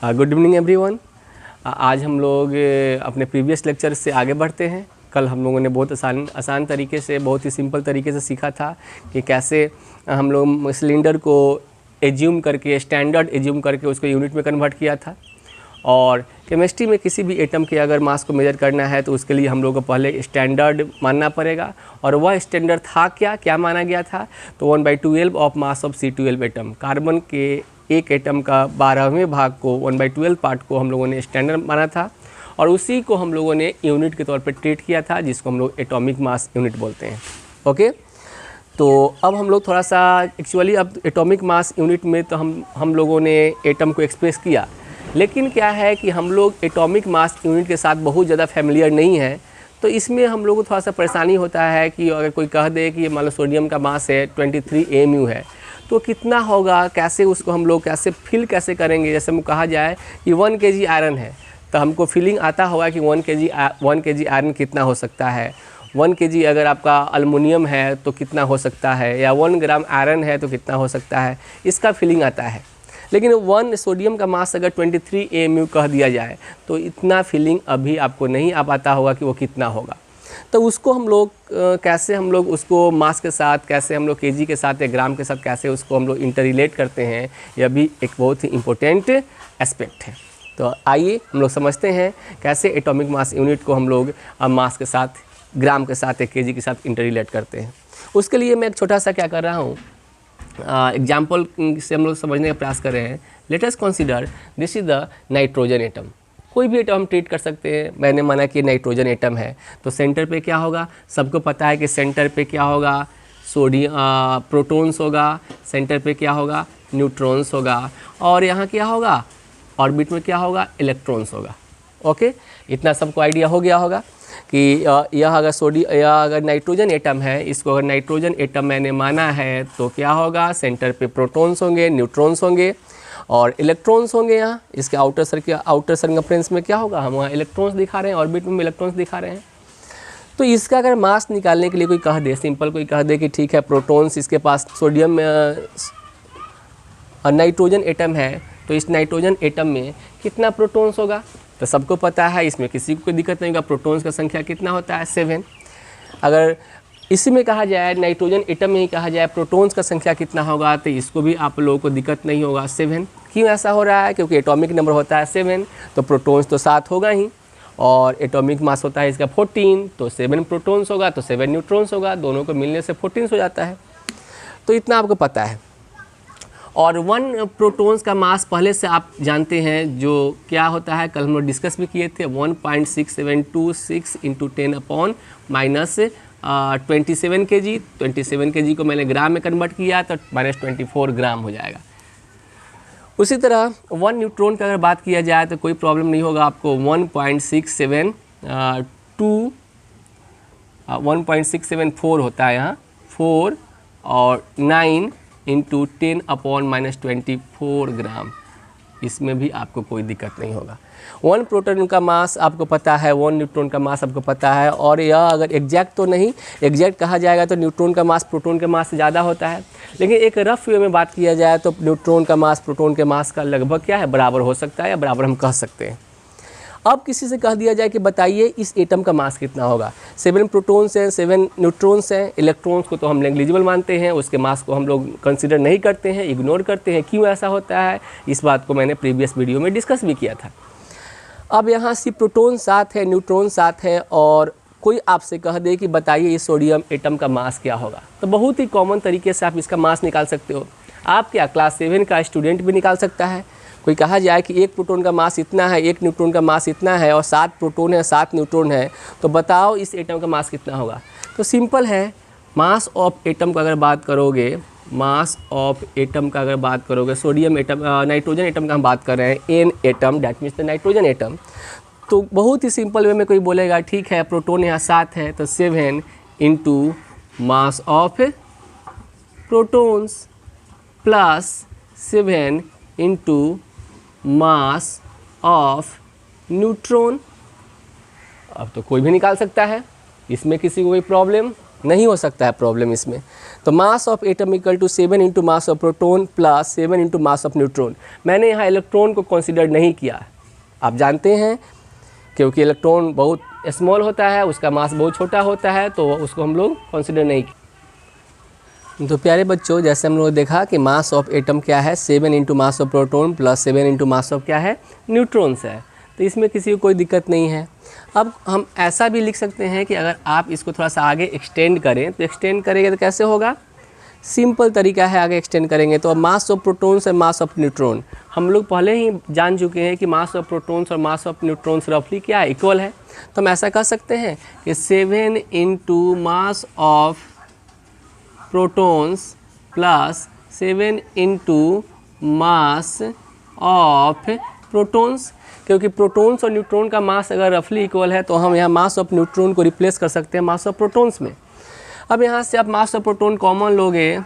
Good evening everyone. आज हम लोग अपने प्रीवियस लेक्चर से आगे बढ़ते हैं। कल हम लोगों ने बहुत आसान तरीके से, बहुत ही सिंपल तरीके से सीखा था कि कैसे हम लोग सिलेंडर को एज्यूम करके, स्टैंडर्ड एज्यूम करके उसको यूनिट में कन्वर्ट किया था। और केमिस्ट्री में किसी भी एटम के अगर मास को मेजर करना है तो उसके लिए हम लोग को पहले स्टैंडर्ड मानना पड़ेगा। और वह स्टैंडर्ड था क्या माना गया था? तो 1/12 of mass of C12 atom, carbon के एक एटम का 12वें भाग को, 1/12 पार्ट को हम लोगों ने स्टैंडर्ड माना था और उसी को हम लोगों ने यूनिट के तौर पर ट्रीट किया था, जिसको हम लोग एटॉमिक मास यूनिट बोलते हैं। ओके, तो अब हम लोग थोड़ा सा एक्चुअली अब एटॉमिक मास यूनिट में तो हम लोगों ने एटम को एक्सप्रेस किया, लेकिन क्या है कि हम लोग एटॉमिक मास यूनिट के साथ बहुत ज़्यादा फैमिलियर नहीं है। तो इसमें हम लोग को थोड़ा सा परेशानी होता है कि अगर कोई कह दे कि मान लो सोडियम का मास है 23 AMU है, तो कितना होगा, कैसे उसको हम लोग कैसे फील कैसे करेंगे। जैसे हम कहा जाए कि 1 kg आयरन है, तो हमको फीलिंग आता होगा कि 1 kg आयरन कितना हो सकता है। 1 kg अगर आपका अल्युमिनियम है तो कितना हो सकता है, या 1 ग्राम आयरन है तो कितना हो सकता है, इसका फीलिंग आता है। लेकिन 1 सोडियम का मास अगर 23 AMU कह दिया जाए तो इतना फीलिंग अभी आपको नहीं आ पाता होगा कि वो कितना होगा। तो उसको हम लोग कैसे हम लोग उसको मास के साथ, कैसे हम लोग केजी के साथ या ग्राम के साथ कैसे उसको हम लोग इंटररिलेट करते हैं, यह भी एक बहुत ही इम्पोर्टेंट एस्पेक्ट है। तो आइए हम लोग समझते हैं कैसे एटॉमिक मास यूनिट को हम लोग मास के साथ, ग्राम के साथ या केजी के साथ इंटररिलेट करते हैं। उसके लिए मैं एक छोटा सा क्या कर रहा हूँ, एग्जाम्पल से हम लोग समझने का प्रयास कर रहे हैं। Let us consider this is the nitrogen atom. कोई भी एटम हम ट्रीट कर सकते हैं। मैंने माना कि नाइट्रोजन एटम है, तो सेंटर पे क्या होगा, सबको पता है कि सेंटर पे क्या होगा, सोडियम प्रोटॉन्स होगा, सेंटर पे क्या होगा, न्यूट्रॉन्स होगा, और यहाँ क्या होगा, ऑर्बिट में क्या होगा, इलेक्ट्रॉन्स होगा। ओके, इतना सबको आइडिया हो गया होगा कि यह अगर नाइट्रोजन एटम है, इसको अगर नाइट्रोजन एटम मैंने माना है तो क्या होगा, सेंटर पे प्रोटॉन्स होंगे, न्यूट्रॉन्स होंगे और इलेक्ट्रॉन्स होंगे। यहाँ इसके आउटर सर्कमफ्रेंस में क्या होगा, हम वहाँ इलेक्ट्रॉन्स दिखा रहे हैं, ऑर्बिट में इलेक्ट्रॉन्स दिखा रहे हैं। तो इसका अगर मास निकालने के लिए कोई कह दे, सिंपल कोई कह दे कि ठीक है प्रोटॉन्स इसके पास, सोडियम नाइट्रोजन एटम है, तो इस नाइट्रोजन एटम में कितना प्रोटॉन्स होगा, तो सबको पता है, इसमें किसी को कोई दिक्कत नहीं होगा। प्रोटॉन्स का संख्या कितना होता है, 7। अगर इसी में कहा जाए, नाइट्रोजन एटम में ही कहा जाए प्रोटॉन्स का संख्या कितना होगा, तो इसको भी आप लोगों को दिक्कत नहीं होगा, 7। क्यों ऐसा हो रहा है, क्योंकि एटॉमिक नंबर होता है 7, तो प्रोटॉन्स तो 7 होगा ही, और एटॉमिक मास होता है इसका 14, तो 7 प्रोटॉन्स होगा तो 7 न्यूट्रॉन्स होगा, दोनों को मिलने से 14 हो जाता है। तो इतना आपको पता है। और 1 प्रोटॉन्स का मास पहले से आप जानते हैं जो क्या होता है, कल हम लोग डिस्कस भी किए थे, 1.6726 × 10⁻27 kg। 27 kg को मैंने ग्राम में कन्वर्ट किया तो -24 ग्राम हो जाएगा। उसी तरह 1 न्यूट्रॉन का अगर बात किया जाए तो कोई प्रॉब्लम नहीं होगा आपको। 1.674 होता है यहाँ, 4 और 9 × 10⁻24 ग्राम, इसमें भी आपको कोई दिक्कत नहीं होगा। 1 प्रोटॉन का मास आपको पता है, 1 न्यूट्रॉन का मास आपको पता है। और यह अगर एग्जैक्ट तो नहीं, एग्जैक्ट कहा जाएगा तो न्यूट्रॉन का मास प्रोटॉन के मास से ज़्यादा होता है, लेकिन एक रफ वे में बात किया जाए तो न्यूट्रॉन का मास प्रोटॉन के मास का लगभग क्या है, बराबर हो सकता है, या बराबर हम कह सकते हैं। अब किसी से कह दिया जाए कि बताइए इस एटम का मास कितना होगा, 7 प्रोटॉन्स हैं, 7 न्यूट्रॉन्स हैं, इलेक्ट्रॉन्स को तो हम नेग्लिजिबल मानते हैं, उसके मास को हम लोग कंसीडर नहीं करते हैं, इग्नोर करते हैं। क्यों ऐसा होता है, इस बात को मैंने प्रीवियस वीडियो में डिस्कस भी किया था। अब यहाँ सिर्फ प्रोटॉन 7 है, न्यूट्रॉन 7 है, और कोई आपसे कह दे कि बताइए इस सोडियम एटम का मास क्या होगा, तो बहुत ही कॉमन तरीके से आप इसका मास निकाल सकते हो। आप क्या क्लास 7 का स्टूडेंट भी निकाल सकता है। कोई कहा जाए कि 1 प्रोटॉन का मास इतना है, 1 न्यूट्रॉन का मास इतना है, और 7 प्रोटॉन है, 7 न्यूट्रॉन है, तो बताओ इस एटम का मास कितना होगा। तो सिंपल है, मास ऑफ एटम का अगर बात करोगे, मास ऑफ एटम का अगर बात करोगे, सोडियम एटम, नाइट्रोजन एटम का हम बात कर रहे हैं, N atom, that means the nitrogen atom. तो बहुत ही सिंपल वे में कोई बोलेगा ठीक है प्रोटॉन यहाँ 7 है, तो 7 × mass of protons plus 7 × mass of neutron. अब तो कोई भी निकाल सकता है, इसमें किसी को कोई प्रॉब्लम नहीं हो सकता है प्रॉब्लम इसमें। तो mass of atom equal to 7 into mass of proton plus 7 into mass of neutron. मैंने यहाँ इलेक्ट्रॉन को कंसिडर नहीं किया, आप जानते हैं, क्योंकि इलेक्ट्रॉन बहुत स्मॉल होता है, उसका मास बहुत छोटा होता है, तो उसको हम लोग कंसिडर नहीं किया। तो प्यारे बच्चों, जैसे हम लोग देखा कि मास ऑफ एटम क्या है, 7 into mass of proton plus 7 into mass of क्या है, न्यूट्रॉन्स है। तो इसमें किसी को कोई दिक्कत नहीं है। अब हम ऐसा भी लिख सकते हैं कि अगर आप इसको थोड़ा सा आगे एक्सटेंड करें, तो एक्सटेंड करेंगे तो कैसे होगा, सिंपल तरीका है, आगे एक्सटेंड करेंगे तो मास ऑफ प्रोटॉन्स और मास ऑफ न्यूट्रॉन हम लोग पहले ही जान चुके हैं कि मास ऑफ प्रोटॉन्स और मास ऑफ न्यूट्रॉन्स रफली क्या है, इक्वल है। तो हम ऐसा कह सकते हैं कि 7 into mass of protons plus 7 into mass of protons, क्योंकि प्रोटॉन्स और न्यूट्रॉन का मास अगर रफली इक्वल है तो हम यहाँ मास ऑफ न्यूट्रॉन को रिप्लेस कर सकते हैं मास ऑफ प्रोटॉन्स में। अब यहाँ से आप मास ऑफ प्रोटॉन कॉमन लोगे,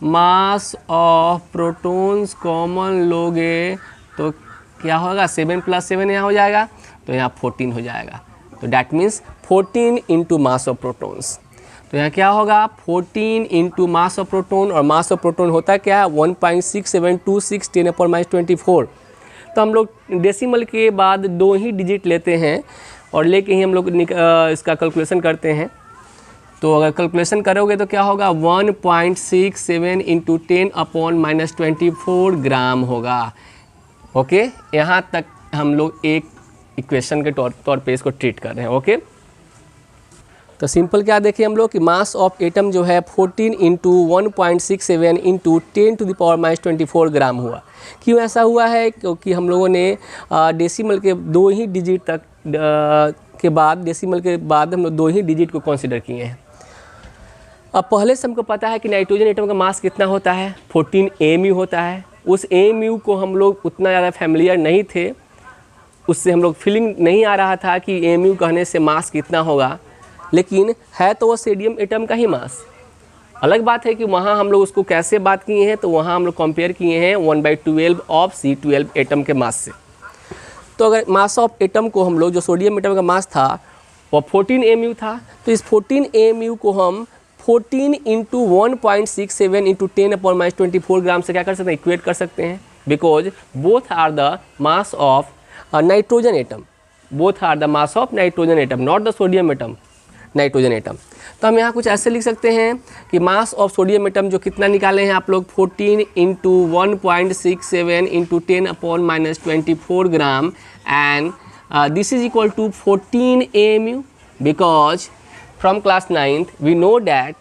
मास ऑफ प्रोटॉन्स कॉमन लोगे तो क्या होगा, 7 प्लस 7 यहाँ हो जाएगा, तो यहाँ 14 हो जाएगा। तो that means 14 into mass of protons. तो यहाँ क्या होगा, 14 इंटू मास ऑफ प्रोटॉन, और मास ऑफ प्रोटॉन होता क्या है 1.6726 10⁻24। तो हम लोग डेसिमल के बाद 2 ही डिजिट लेते हैं और लेके ही हम लोग इसका कैलकुलेशन करते हैं। तो अगर कैलकुलेशन करोगे तो क्या होगा, 1.67 इंटू 10⁻24 ग्राम होगा। ओके, यहाँ तक हम लोग एक इक्वेशन के तौर पे इसको ट्रीट कर रहे हैं। ओके, तो सिंपल क्या देखें हम लोग कि मास ऑफ एटम जो है 14 इंटू 1.67 इंटू 10⁻24 ग्राम हुआ। क्यों ऐसा हुआ है, क्योंकि हम लोगों ने डेसिमल के 2 ही डिजिट तक के बाद, डेसिमल के बाद हम लोग 2 ही डिजिट को कंसिडर किए हैं। अब पहले से हमको पता है कि नाइट्रोजन एटम का मास कितना होता है, 14 AMU होता है। उस AMU को हम लोग उतना ज़्यादा फैमिलियर नहीं थे, उससे हम लोग फीलिंग नहीं आ रहा था कि AMU कहने से मास कितना होगा, लेकिन है तो वो सोडियम एटम का ही मास। अलग बात है कि वहाँ हम लोग उसको कैसे बात किए हैं, तो वहाँ हम लोग कंपेयर किए हैं 1/12 ऑफ C12 एटम के मास से। तो अगर मास ऑफ एटम को हम लोग, जो सोडियम एटम का मास था वो 14 AMU था, तो इस 14 AMU को हम 14 इंटू 1.67 इंटू 10⁻24 ग्राम से क्या कर सकते हैं, इक्वेट कर सकते हैं, because both are the mass of nitrogen atom, both are the mass of nitrogen atom, not the sodium atom, nitrogen atom. तो हम यहाँ कुछ ऐसे लिख सकते हैं कि मास ऑफ सोडियम एटम जो कितना निकाले हैं आप लोग, 14 into 1.67 into 10⁻24 gram, and this is equal to 14 AMU, because from class 9th we know that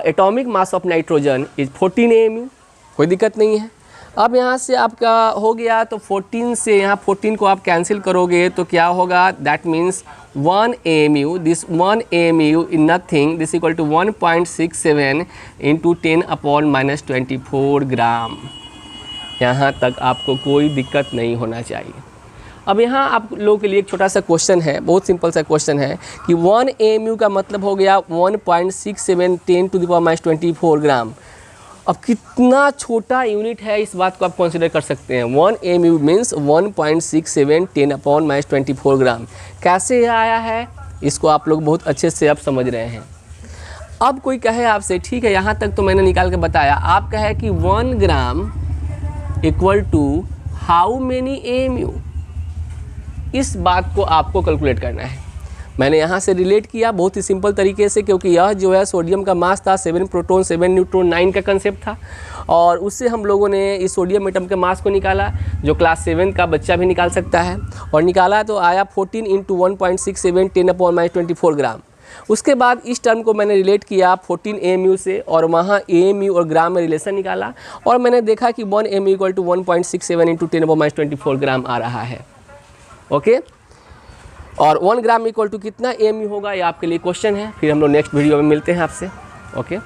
atomic mass of nitrogen is 14 AMU। कोई दिक्कत नहीं है। अब यहाँ से आपका हो गया, तो 14 से यहाँ 14 को आप कैंसिल करोगे तो क्या होगा, that means 1 AMU, this 1 AMU is nothing, this equal to 1.67 into 10⁻24 ग्राम। यहाँ तक आपको कोई दिक्कत नहीं होना चाहिए। अब यहाँ आप लोगों के लिए एक छोटा सा क्वेश्चन है, बहुत सिंपल सा क्वेश्चन है कि 1 AMU का मतलब हो गया 1.67 10⁻24 ग्राम। अब कितना छोटा यूनिट है, इस बात को आप कंसिडर कर सकते हैं। 1 AMU मीन्स 1.67 10⁻24 ग्राम। कैसे यह आया है, इसको आप लोग बहुत अच्छे से अब समझ रहे हैं। अब कोई कहे आपसे, ठीक है यहाँ तक तो मैंने निकाल के बताया, आप कहे कि 1 gram equal to how many AMU, इस बात को आपको कैलकुलेट करना है। मैंने यहाँ से रिलेट किया बहुत ही सिंपल तरीके से, क्योंकि यह जो है सोडियम का मास था 7 प्रोटॉन 7 न्यूट्रॉन 9 का कंसेप्ट था, और उससे हम लोगों ने इस सोडियम एटम के मास को निकाला, जो क्लास 7 का बच्चा भी निकाल सकता है, और निकाला तो आया 14 इंटू 1.67 10⁻24 ग्राम। उसके बाद इस टर्म को मैंने रिलेट किया 14 AMU से, और वहाँ AMU और ग्राम में रिलेशन निकाला, और मैंने देखा कि 1 AMU इक्वल टू 1.67 इंटू 10⁻24 ग्राम आ रहा है। ओके, और 1 ग्राम इक्वल टू कितना AMU होगा, ये आपके लिए क्वेश्चन है। फिर हम लोग नेक्स्ट वीडियो में मिलते हैं आपसे। ओके।